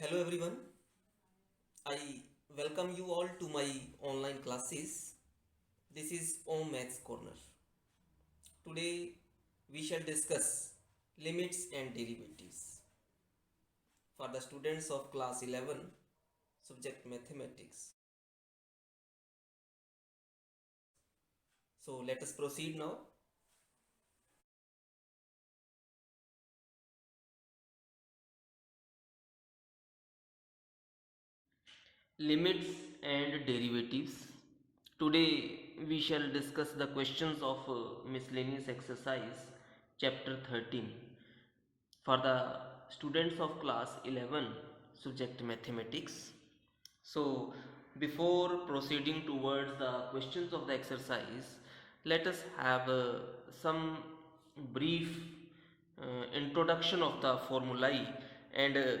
Hello everyone, I welcome you all to my online classes. This is Om Maths Corner. Today we shall discuss limits and derivatives for the students of class 11, subject mathematics. So let us proceed now. Limits and derivatives. Today we shall discuss the questions of miscellaneous exercise chapter 13 for the students of class 11 subject mathematics. So before proceeding towards the questions of the exercise, let us have some brief introduction of the formulae and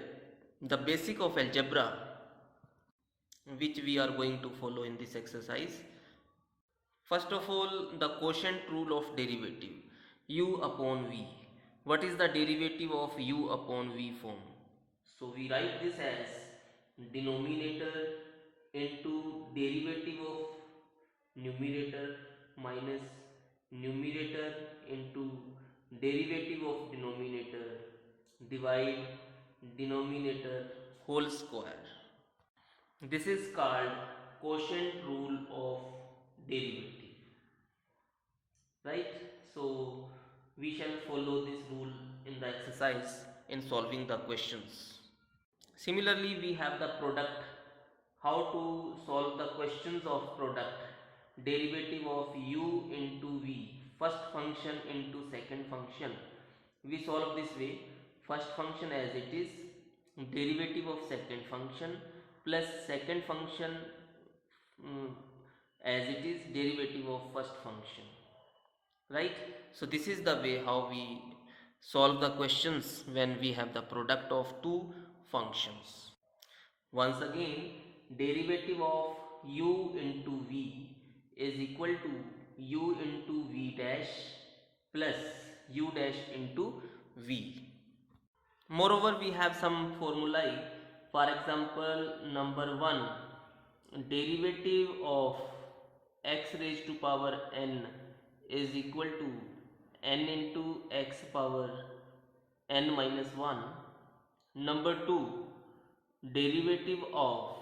the basic of algebra which we are going to follow in this exercise. First of all, the quotient rule of derivative, u upon v. What is the derivative of u upon v form? So we write this as denominator into derivative of numerator minus numerator into derivative of denominator divide denominator whole square. This is called quotient rule of derivative, right? So we shall follow this rule in the exercise in solving the questions. Similarly, we have the product. How to solve the questions of product? Derivative of u into v, first function into second function. We solve this way: first function as it is, derivative of second function plus second function mm, as it is, derivative of first function, right? So this is the way how we solve the questions when we have the product of two functions. Once again, derivative of u into v is equal to u into v dash plus u dash into v. Moreover, we have some formulae. For example, number 1, derivative of x raised to power n is equal to n into x power n minus 1. Number 2, derivative of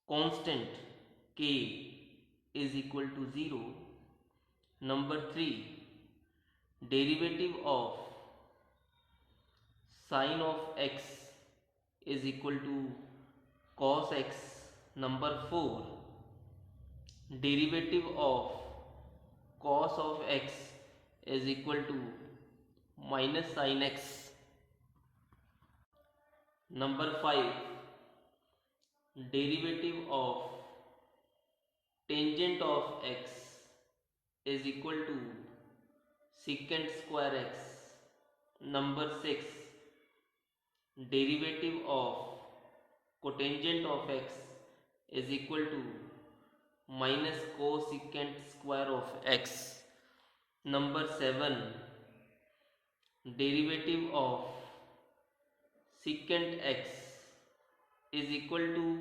constant k is equal to 0. Number 3, derivative of sine of x is equal to cos x. Number 4, derivative of cos of x is equal to minus sine x. Number 5, derivative of tangent of x is equal to secant square x. Number 6, derivative of cotangent of x is equal to minus cosecant square of x. Number 7, derivative of secant x is equal to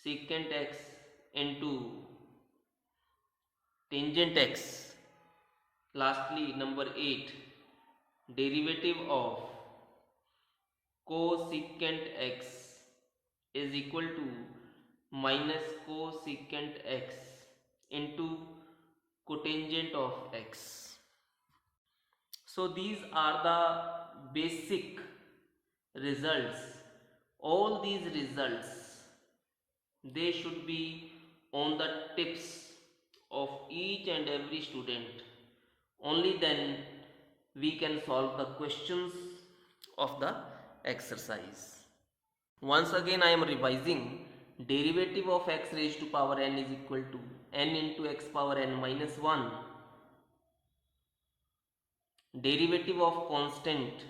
secant x into tangent x. Lastly, number 8, derivative of cosecant x is equal to minus cosecant x into cotangent of x. So these are the basic results. All these results, they should be on the tips of each and every student. Only then we can solve the questions of the exercise. Once again I am revising. Derivative of x raised to power n is equal to n into x power n minus 1. Derivative of constant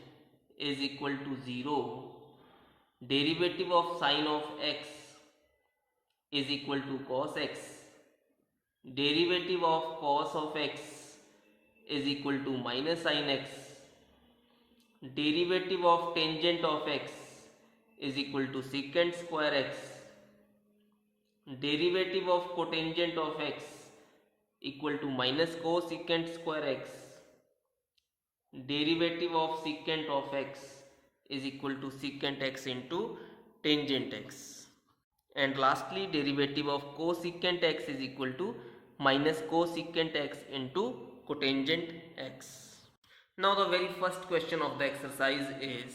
is equal to 0. Derivative of sine of x is equal to cos x. Derivative of cos of x is equal to minus sine x. Derivative of tangent of x is equal to secant square x. Derivative of cotangent of x equal to minus cosecant square x. Derivative of secant of x is equal to secant x into tangent x. And lastly, derivative of cosecant x is equal to minus cosecant x into cotangent x. Now the very first question of the exercise is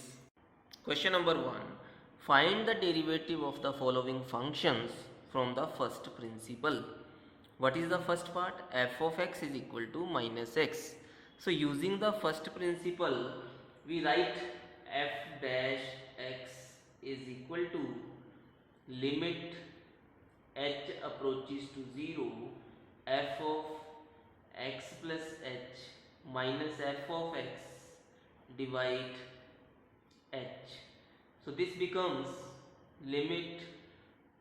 question number 1. Find the derivative of the following functions from the first principle. What is the first part? F of x is equal to minus x. So using the first principle, we write f dash x is equal to limit h approaches to 0 f of x plus h minus f of x divide h. So this becomes limit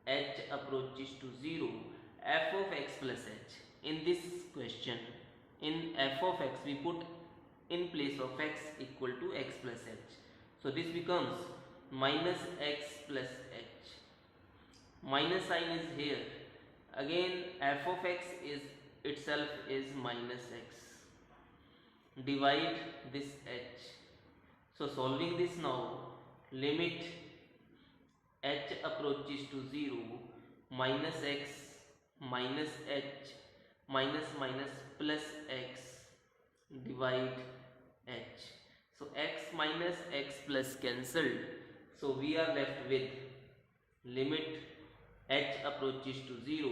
h approaches to 0 f of x plus h. In this question, in f of x we put in place of x equal to x plus h. So this becomes minus x plus h. Minus sign is here. Again f of x is itself is minus x. Divide this h. So solving this now, limit h approaches to 0 minus x minus h minus minus plus x divide h. So x minus x plus cancelled. So we are left with limit h approaches to 0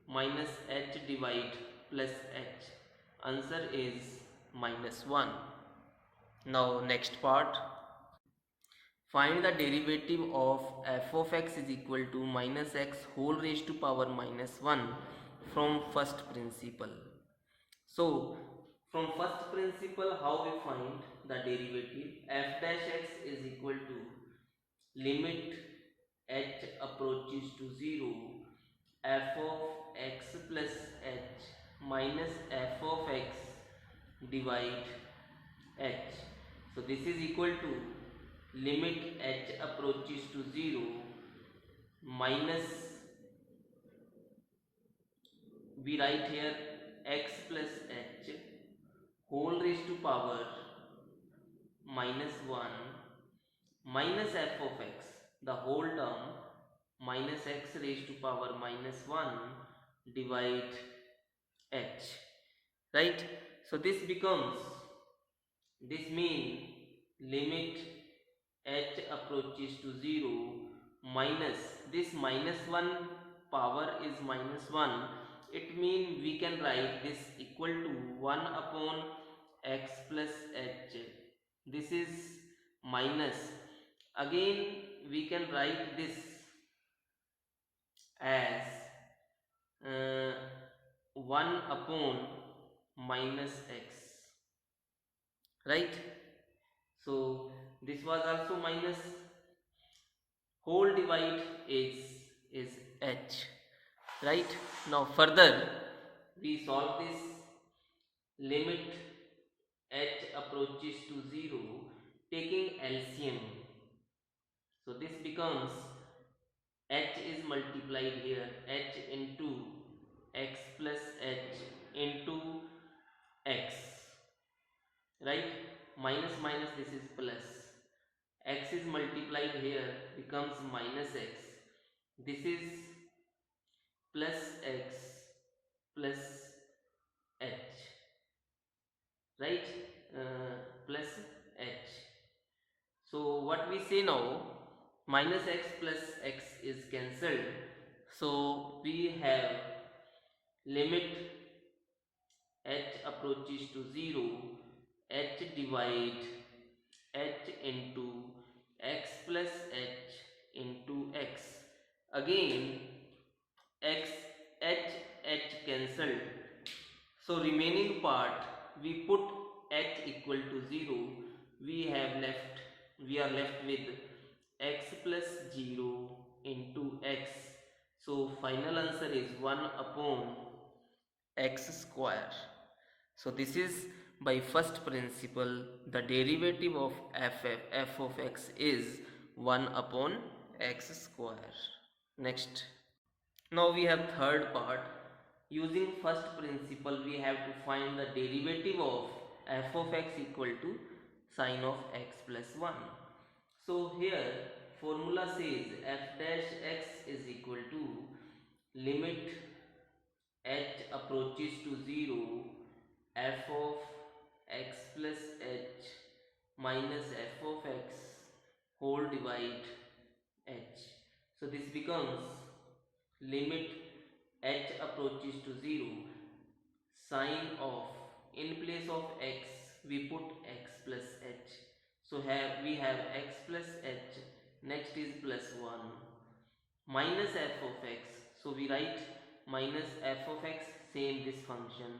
minus h divide plus h. Answer is minus 1. Now next part. Find the derivative of f of x is equal to minus x whole raised to power minus 1 from first principle. So from first principle, how we find the derivative? F dash x is equal to limit h approaches to 0 f of x plus h minus f of x divide h. So this is equal to limit h approaches to 0 minus, we write here x plus h whole raised to power minus 1 minus f of x, the whole term, minus x raised to power minus 1 divide h, right? So this becomes, this means limit h approaches to 0 minus, this minus 1 power is minus 1, it means we can write this equal to 1 upon x plus h. This is minus, again we can write this as 1 upon minus x, right? So this was also minus, whole divide is h, right? Now further we solve this, limit h approaches to 0 taking LCM. So this becomes, h is multiplied here, h into x plus h into x, right? Minus minus, this is plus, x is multiplied here becomes minus x, this is plus x plus h, right? Plus h. So what we say now, minus x plus x is cancelled, so we have limit h approaches to 0 h divide h into x plus h into x. Again x h h cancelled, so remaining part we put h equal to 0, we are left with x plus 0 into x. So final answer is 1 upon x square. So this is by first principle, the derivative of f of x is 1 upon x square. Next. Now we have third part. Using first principle, we have to find the derivative of f of x equal to sine of x plus 1. So here formula says f dash x is equal to limit h approaches to 0 f of x plus h minus f of x whole divide h. So this becomes limit h approaches to 0 sine of, in place of x we put x plus h, so we have x plus h, next is plus 1 minus f of x, so we write minus f of x, same this function,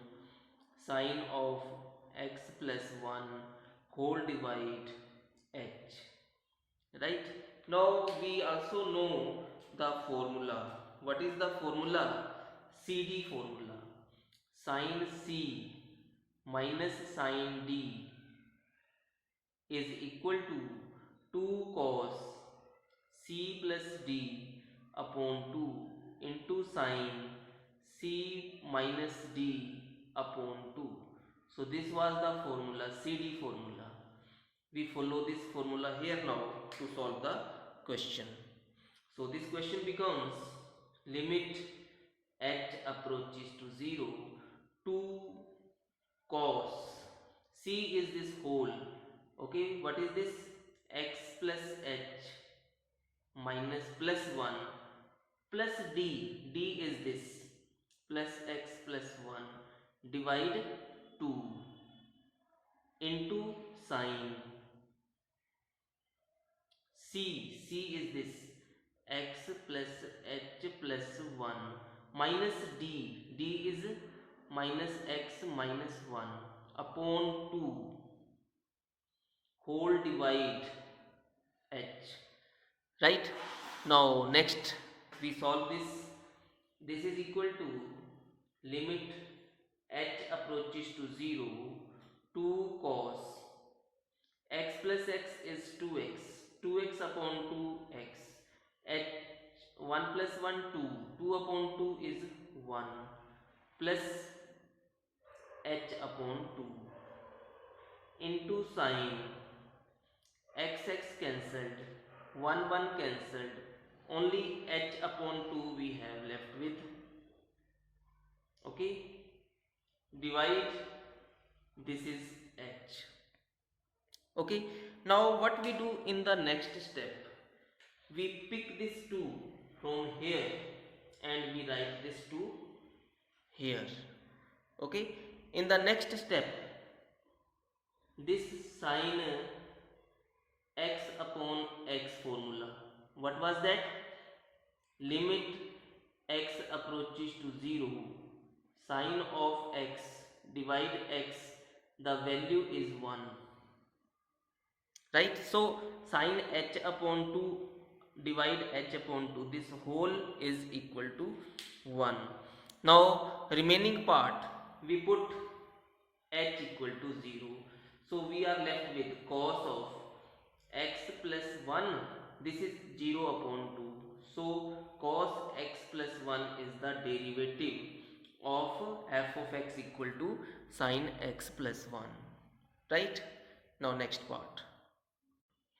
sine of x plus 1 whole divide h. Right? Now we also know the formula. What is the formula? CD formula. Sine C minus sine D is equal to 2 cos C plus D upon 2 into sine C minus D upon 2. So this was the formula, CD formula. We follow this formula here now to solve the question. So this question becomes limit h approaches to 0 to cos C is this whole. Okay, what is this? X plus h minus plus 1 plus d, d is this, plus x plus 1 divide 2 into sine C is this, x plus h plus 1 minus d, d is minus x minus 1 upon 2 whole divide h. Right? Now next we solve this. This is equal to limit h approaches to 0 to cos x plus x is 2x, 2x upon 2x, h 1 plus 1 2, 2 upon 2 is 1 plus h upon 2 into sine x cancelled, 1 1 cancelled, only h upon 2 we have left with. Okay, divide, this is h. Okay, now what we do in the next step, we pick this 2 from here and we write this 2 here. Okay, in the next step, this sine x upon x formula, what was that? Limit x approaches to 0 sine of x divide x, the value is 1. Right? So sine h upon 2 divide h upon 2, this whole is equal to 1. Now remaining part we put h equal to 0. So we are left with cos of x plus 1, this is 0 upon 2. So cos x plus 1 is the derivative of f of x equal to sine x plus 1. Right? Now next part.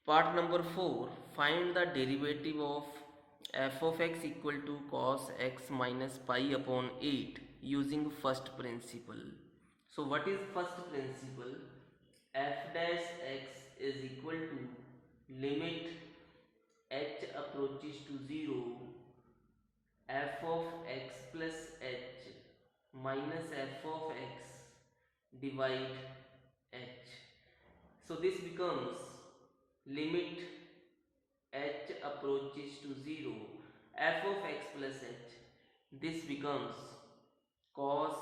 Part number 4. Find the derivative of f of x equal to cos x minus pi upon 8 using first principle. So what is first principle? F dash x is equal to limit h approaches to 0 f of x plus h minus f of x divide h. So this becomes limit h approaches to 0 f of x plus h, this becomes cos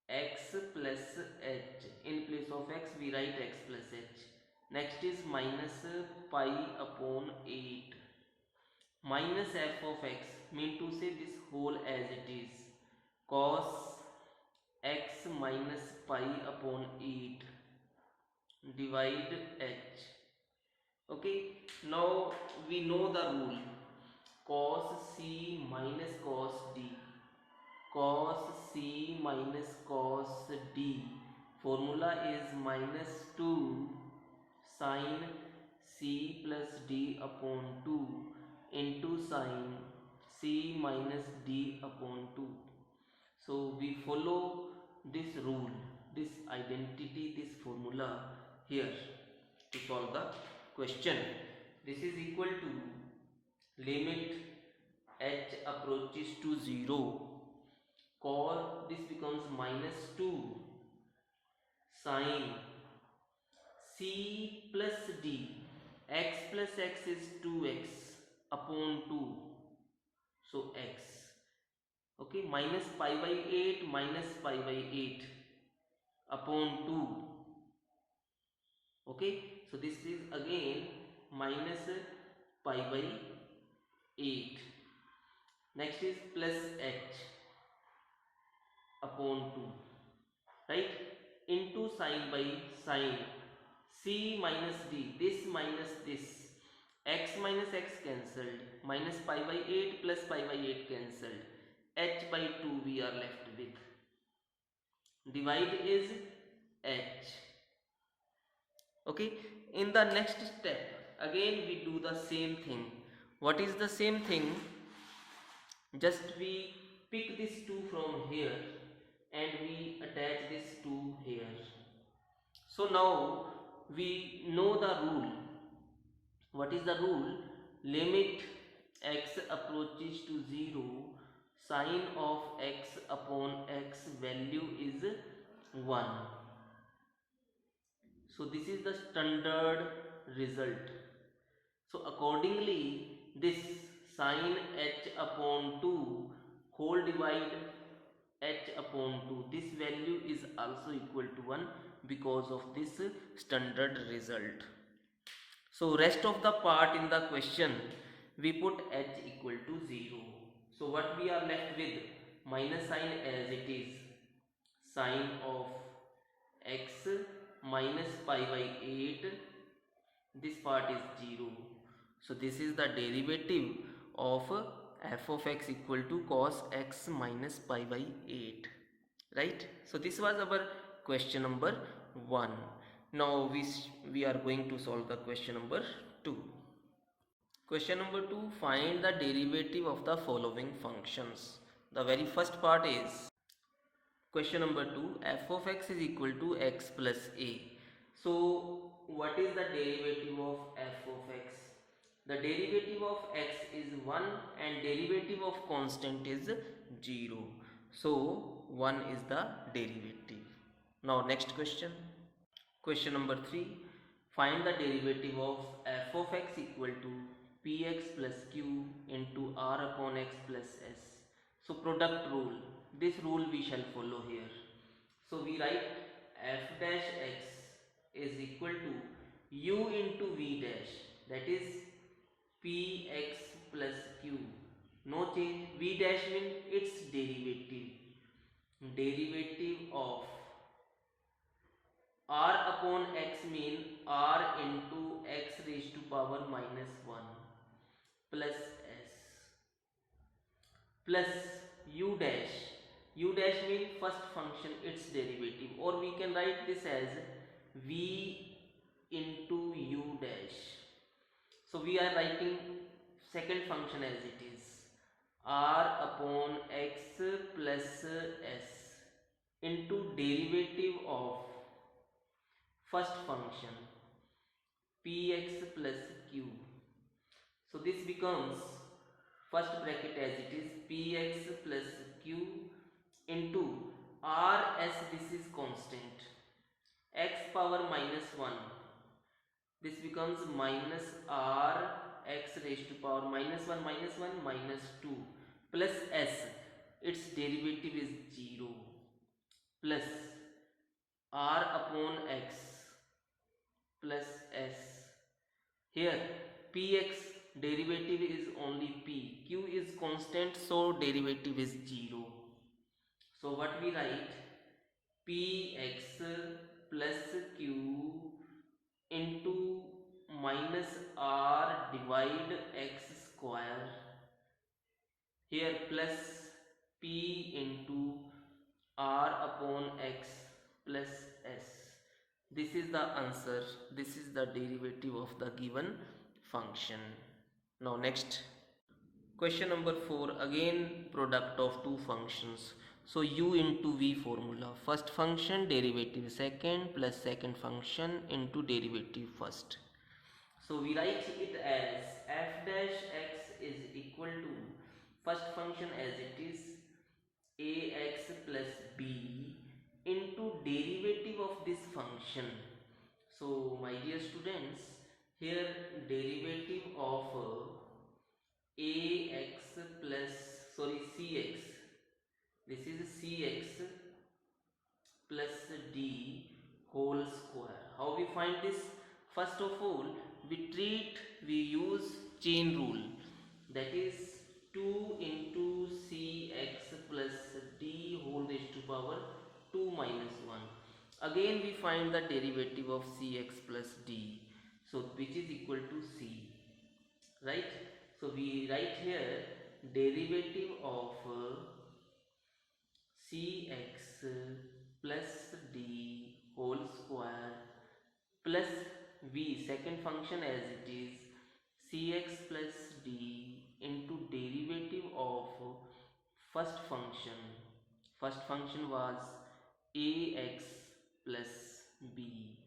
x plus h, in place of x we write x plus h, next is minus pi upon 8 minus f of x, mean to say this whole as it is, cos x minus pi upon 8 divide h. Okay, now we know the rule. Cos C minus cos D. Cos C minus cos D. Formula is minus 2 sin C plus D upon 2 into sin C minus D upon 2. So we follow this rule, this identity, this formula here to solve the question. This is equal to limit h approaches to 0, cos this becomes minus 2 sin c plus d, x plus x is 2x upon 2, so x, okay, minus pi by 8 minus pi by 8 upon 2, okay, so this is again minus pi by 8. Next is plus h upon 2, right, into sin by sin c minus d, this minus this, x minus x cancelled, minus pi by 8 plus pi by 8 cancelled, h by 2 we are left with, divide is h. Okay, in the next step again we do the same thing. What is the same thing? Just we pick this 2 from here and we attach this 2 here. So now we know the rule. What is the rule? Limit x approaches to 0, sine of x upon x value is 1. So this is the standard result. So accordingly this sine h upon 2 whole divide h upon 2, this value is also equal to 1 because of this standard result. So rest of the part in the question we put h equal to 0. So what we are left with? Minus sign as it is, sine of x minus pi by 8, this part is 0. So this is the derivative of f of x equal to cos x minus pi by 8, right? So this was our question number 1. Now we are going to solve the question number 2. Question number 2, find the derivative of the following functions. The very first part is question number 2, f of x is equal to x plus a. So what is the derivative of f of x? The derivative of x is 1 and derivative of constant is 0. So 1 is the derivative. Now next question. Question number 3, find the derivative of f of x equal to px plus q into r upon x plus s. So product rule, this rule we shall follow here. So we write f dash x is equal to u into v dash, that is px plus q. No change, v dash means its derivative. Derivative of r upon x mean r into x raised to power minus 1 plus s plus u dash. U dash mean first function its derivative, or we can write this as v into u dash. So we are writing second function as it is, r upon x plus s into derivative of first function px plus q. So this becomes first bracket as it is px plus q into r s, this is constant, x power minus 1, this becomes minus r x raised to power minus 1 minus 2 plus s, its derivative is 0, plus r upon x plus s. Here px derivative is only p, q is constant, so derivative is 0. So what we write, px plus q into minus r divide x square, here plus p into r upon x plus s. This is the answer. This is the derivative of the given function. Now next, question number 4, again product of two functions. So u into v formula, first function derivative second plus second function into derivative first. So we write it as f dash x is equal to first function as it is ax plus b into derivative of this function. So my dear students, here derivative of ax plus cx, this is cx plus d whole square. How we find this? First of all, we use chain rule, that is 2 into cx plus d whole raised to power 2 minus 1. Again we find the derivative of cx plus d, so which is equal to c, right? So we write here derivative of cx plus d whole square plus v, second function as it is cx plus d into derivative of first function. First function was ax plus b,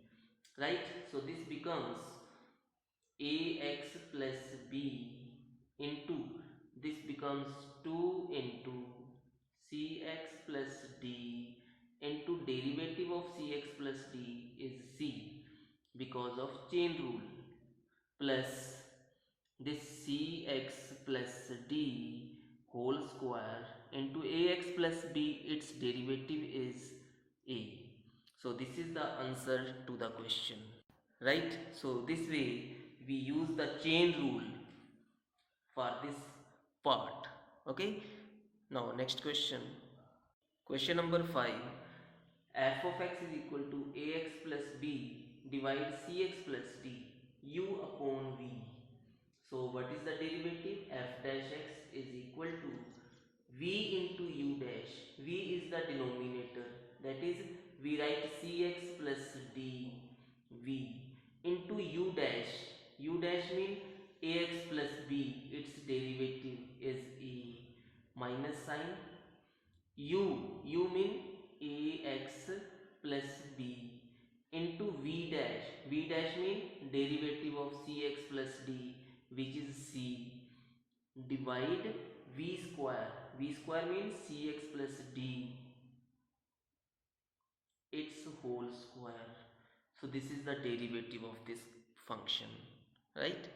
right? So this becomes ax plus b into, this becomes 2 into cx plus d into derivative of cx plus d is c because of chain rule, plus this cx plus d whole square into ax plus b, its derivative is a. So this is the answer to the question, right? So this way we use the chain rule for this part. Okay, now next question. Question number 5, f of x is equal to ax plus b divide cx plus d u upon v. So what is the derivative? F dash x is equal to v into u dash. V is the denominator, that is we write cx plus d v into u dash. U dash means ax plus b, its derivative is a, minus sign. U mean ax plus b into v dash. V dash mean derivative of cx plus d, which is c, divide v square. V square means cx plus d, its whole square. So this is the derivative of this function, right?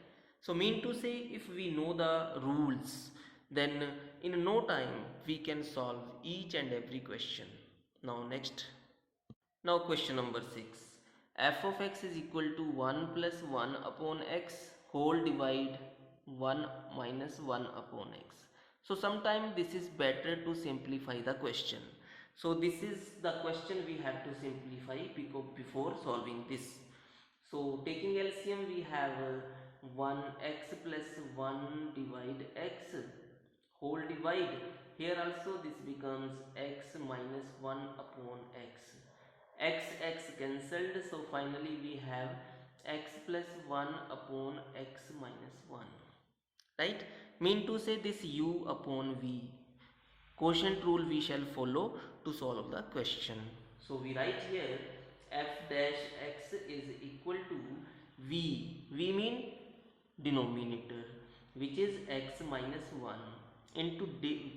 So mean to say, if we know the rules, then in no time we can solve each and every question. Now next. Now question number 6, f of x is equal to 1 plus 1 upon x whole divide 1 minus 1 upon x. So sometimes this is better to simplify the question. So this is the question we have to simplify before solving this. So taking LCM, we have 1x plus 1 divide x whole divide. Here also this becomes x minus 1 upon x. X cancelled, so finally we have x plus 1 upon x minus 1, right? Mean to say, this u upon v, quotient rule we shall follow to solve the question. So we write here f dash x is equal to v mean denominator, which is x minus 1 into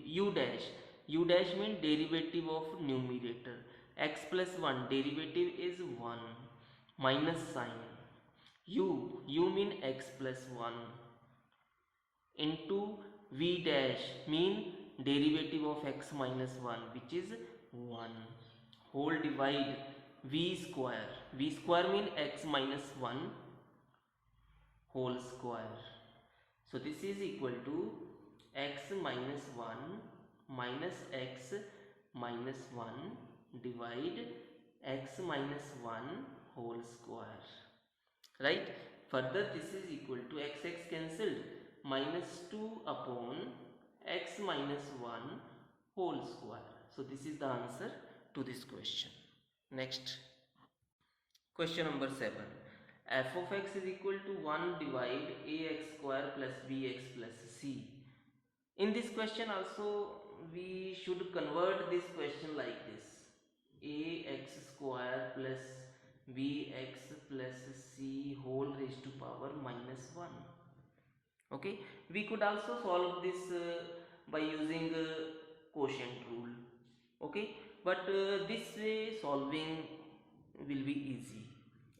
u dash. U dash mean derivative of numerator. X plus 1 derivative is 1, minus sign. U mean x plus 1 into v dash mean derivative of x minus 1, which is 1, whole divide v square. V square mean x minus 1 whole square. So this is equal to x minus 1 minus x minus 1 divide x minus 1 whole square, right? Further, this is equal to x cancelled, minus 2 upon x minus 1 whole square. So this is the answer to this question. Next, question number 7. F of x is equal to 1 divide ax square plus bx plus c. In this question also we should convert this question like this: ax square plus bx plus c whole raised to power minus 1. Okay, we could also solve this by using quotient rule. Okay, but this way solving will be easy.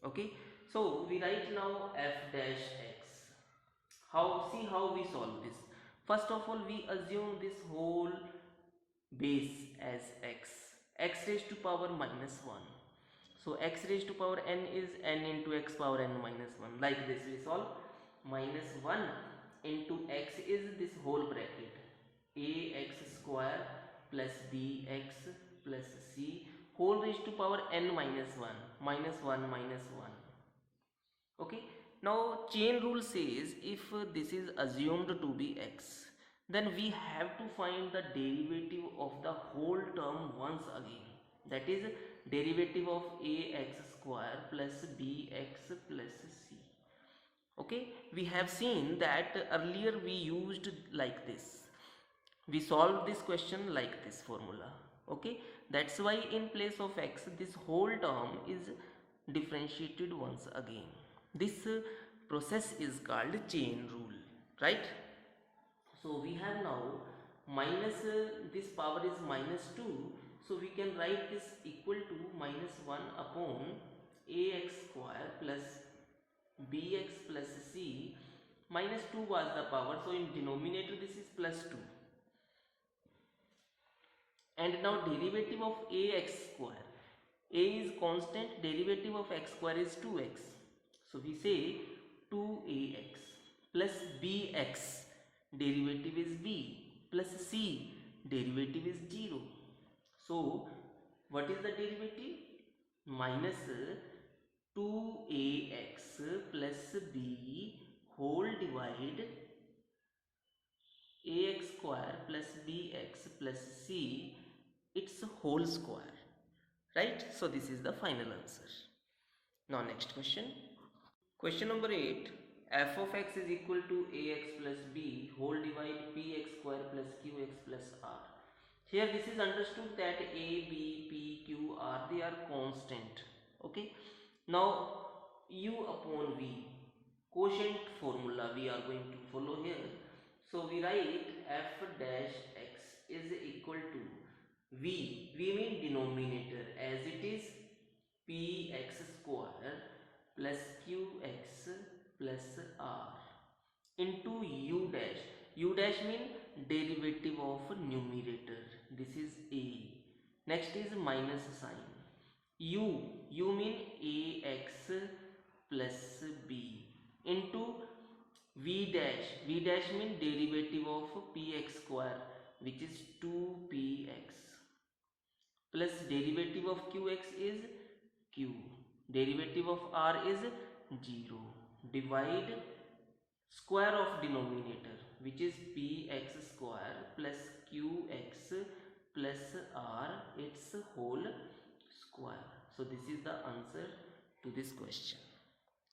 Okay, so we write now f dash x. How, see how we solve this. First of all, we assume this whole base as x raised to power minus 1. So x raised to power n is n into x power n minus 1. Like this we solve. Minus 1 into x is this whole bracket, ax square plus bx plus c whole raised to power n minus 1, minus 1 minus 1. Okay, now chain rule says if this is assumed to be x, then we have to find the derivative of the whole term once again, that is derivative of ax square plus bx plus c. Okay, we have seen that earlier we used like this, we solved this question like this formula. Okay, that's why in place of x this whole term is differentiated once again. This process is called chain rule, right? So we have now minus this power is minus 2, so we can write this equal to minus 1 upon ax square plus bx plus c. Minus 2 was the power, so in denominator this is plus 2. And now derivative of ax square, a is constant, derivative of x square is 2x. So we say 2ax plus bx, derivative is b, plus c, derivative is 0. So what is the derivative? Minus 2ax plus b whole divide ax square plus bx plus c, its whole square, right? So this is the final answer. Now next question. Question number 8. F of x is equal to ax plus b whole divide px square plus qx plus r. Here this is understood that a, b, p, q, r, they are constant. Okay, now u upon v, quotient formula we are going to follow here. So we write f dash x is equal to v mean denominator, as it is px square plus qx plus r into u dash. U dash mean derivative of numerator, this is a. Next is minus sign. U mean ax plus b into v dash. V dash mean derivative of px square, which is 2px, plus derivative of qx is q, derivative of r is 0, divide square of denominator, which is px square plus qx plus r, its whole square. So this is the answer to this question,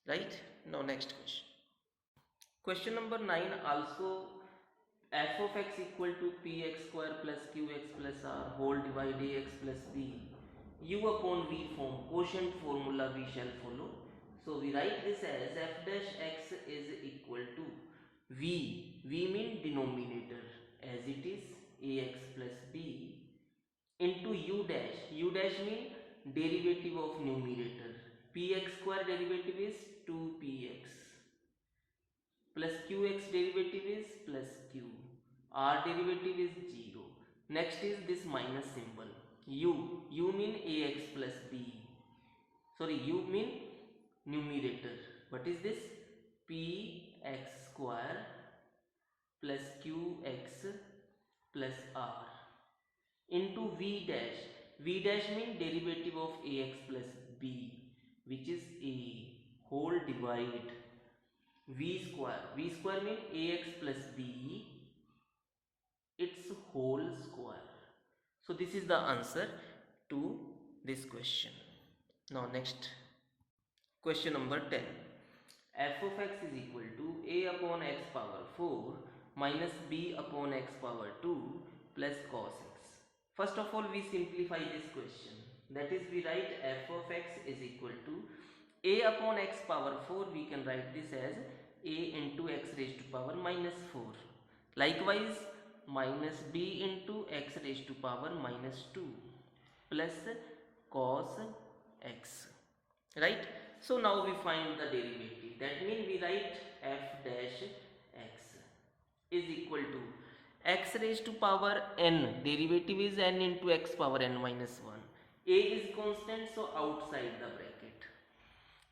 right? Now next question. Question number 9 also, f of x equal to px square plus qx plus r whole divide ax plus b, u upon v form, quotient formula we shall follow. So we write this as f dash x is equal to v mean denominator, as it is ax plus b, into u dash mean derivative of numerator, px square derivative is 2px plus qx derivative is plus q, r derivative is 0. Next is this minus symbol, u mean ax plus b, sorry, u mean numerator. What is this? Px square plus qx plus r into v dash. V dash mean derivative of ax plus b, which is a, whole divide V square means ax plus b its whole square. So this is the answer to this question. Now next, question number 10. F of x is equal to a upon x power 4 minus b upon x power 2 plus cos x. First of all, we simplify this question. That is, we write f of x is equal to a upon x power 4. We can write this as a into x raised to power minus 4. Likewise, minus b into x raised to power minus 2 plus cos x. Right? So now we find the derivative. That means we write f dash x is equal to x raised to power n. Derivative is n into x power n minus 1. A is constant, so outside the bracket.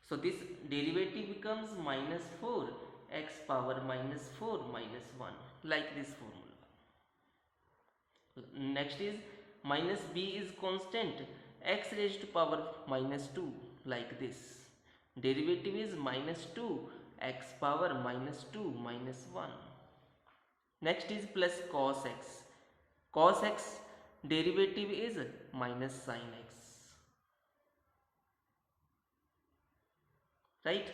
So this derivative becomes minus 4 x power minus 4 minus 1, like this formula. Next is minus b is constant, x raised to power minus 2, like this. Derivative is minus 2 x power minus 2 minus 1. Next is plus cos x. Cos x derivative is minus sin x. Right?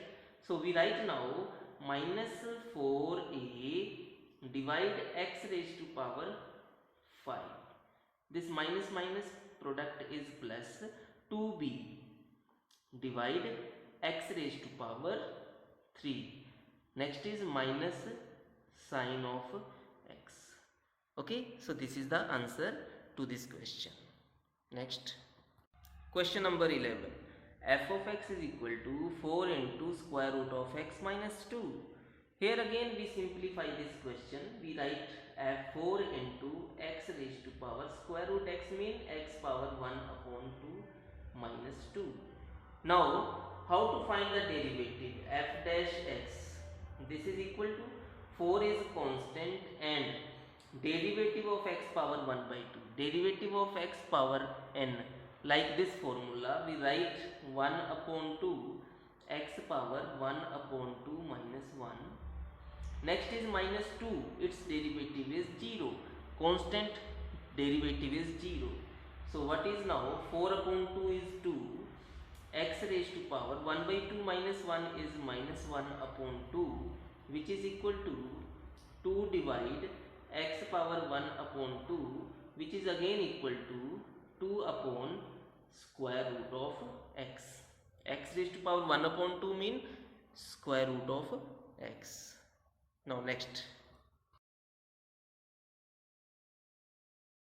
So we write now minus 4a divide x raised to power 5. This minus minus product is plus 2b divide x raised to power 3. Next is minus sine of x. Okay, so this is the answer to this question. Next, question number 11. F of x is equal to 4 into square root of x minus 2. Here again we simplify this question. We write f4 into x raised to power square root x means x power 1 upon 2 minus 2. Now how to find the derivative? F dash x, this is equal to 4 is constant and derivative of x power 1 by 2. Derivative of x power n, like this formula. We write 1 upon 2 x power 1 upon 2 minus 1. Next is minus 2, its derivative is 0. Constant derivative is 0. So what is now? 4 upon 2 is 2. X raised to power 1 by 2 minus 1 is minus 1 upon 2, which is equal to 2 divide x power 1 upon 2, which is again equal to 2 upon square root of x. X raised to power 1 upon 2 mean square root of x. Now next,